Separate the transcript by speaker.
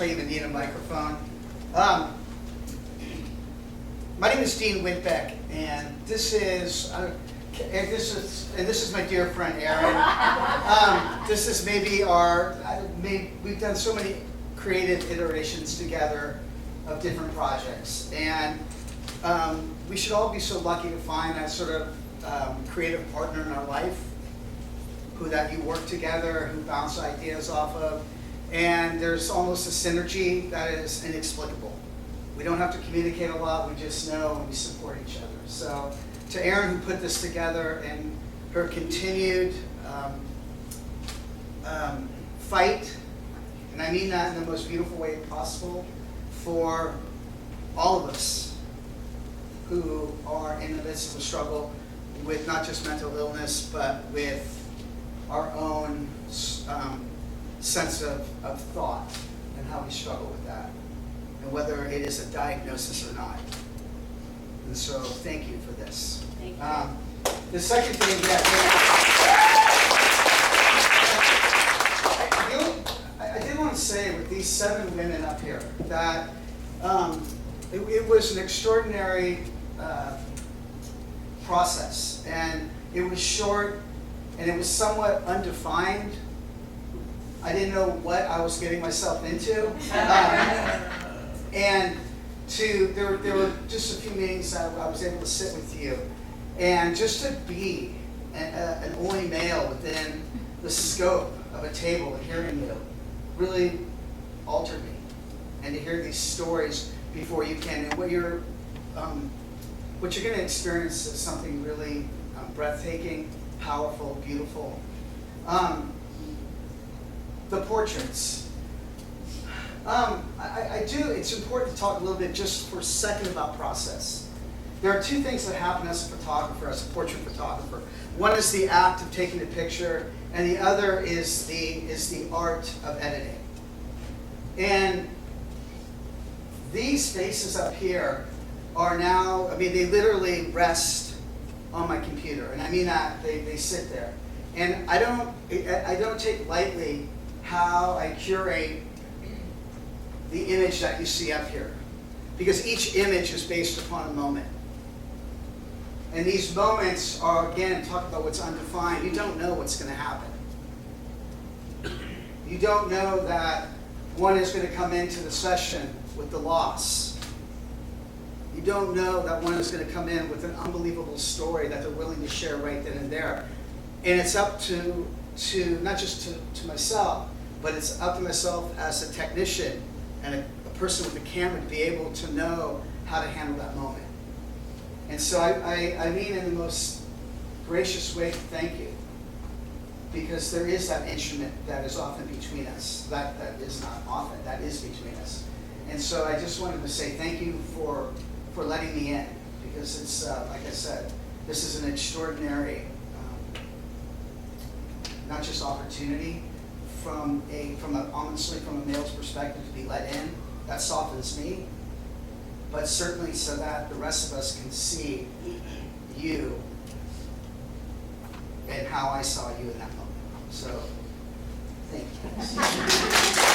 Speaker 1: actually even need a microphone. My name is Dean Whitbeck, and this is my dear friend Aaron. This is maybe we've done so many creative iterations together of different projects, and we should all be so lucky to find that sort of creative partner in our life, that you work together, who bounce ideas off of, and there's almost a synergy that is inexplicable. We don't have to communicate a lot, we just know and we support each other. So to Erin, who put this together, and her continued fight, and I mean that in the most beautiful way possible, for all of us who are in the midst of a struggle with not just mental illness, but with our own sense of thought and how we struggle with that, and whether it is a diagnosis or not. And so thank you for this.
Speaker 2: Thank you.
Speaker 1: The second thing I did want to say with these 7 women up here that it was an extraordinary process, and it was short and it was somewhat undefined. I didn't know what I was getting myself into. And there were just a few meetings that I was able to sit with you, and just to be an only male within the scope of a table and hearing you really altered me. And to hear these stories before you can, and what you're going to experience is something really breathtaking, powerful, beautiful. The portraits. It's important to talk a little bit just for a second about process. There are 2 things that happen as a photographer, as a portrait photographer. One is the act of taking the picture, and the other is the art of editing. And these faces up here are now, they literally rest on my computer, and I mean that, they sit there. And I don't take lightly how I curate the image that you see up here, because each image is based upon a moment. And these moments are, again, talk about what's undefined. You don't know what's going to happen. You don't know that one is going to come into the session with the loss. You don't know that one is going to come in with an unbelievable story that they're willing to share right then and there. And it's up to not just to myself, but it's up to myself as a technician and a person with a camera to be able to know how to handle that moment. And so I mean in the most gracious way to thank you, because there is that instrument that is often between us. That is not often, that is between us. And so I just wanted to say thank you for letting me in, because it's, like I said, this is an extraordinary, not just opportunity, honestly, from a male's perspective, to be let in. That softens me, but certainly so that the rest of us can see you and how I saw you in that moment. So, thank you.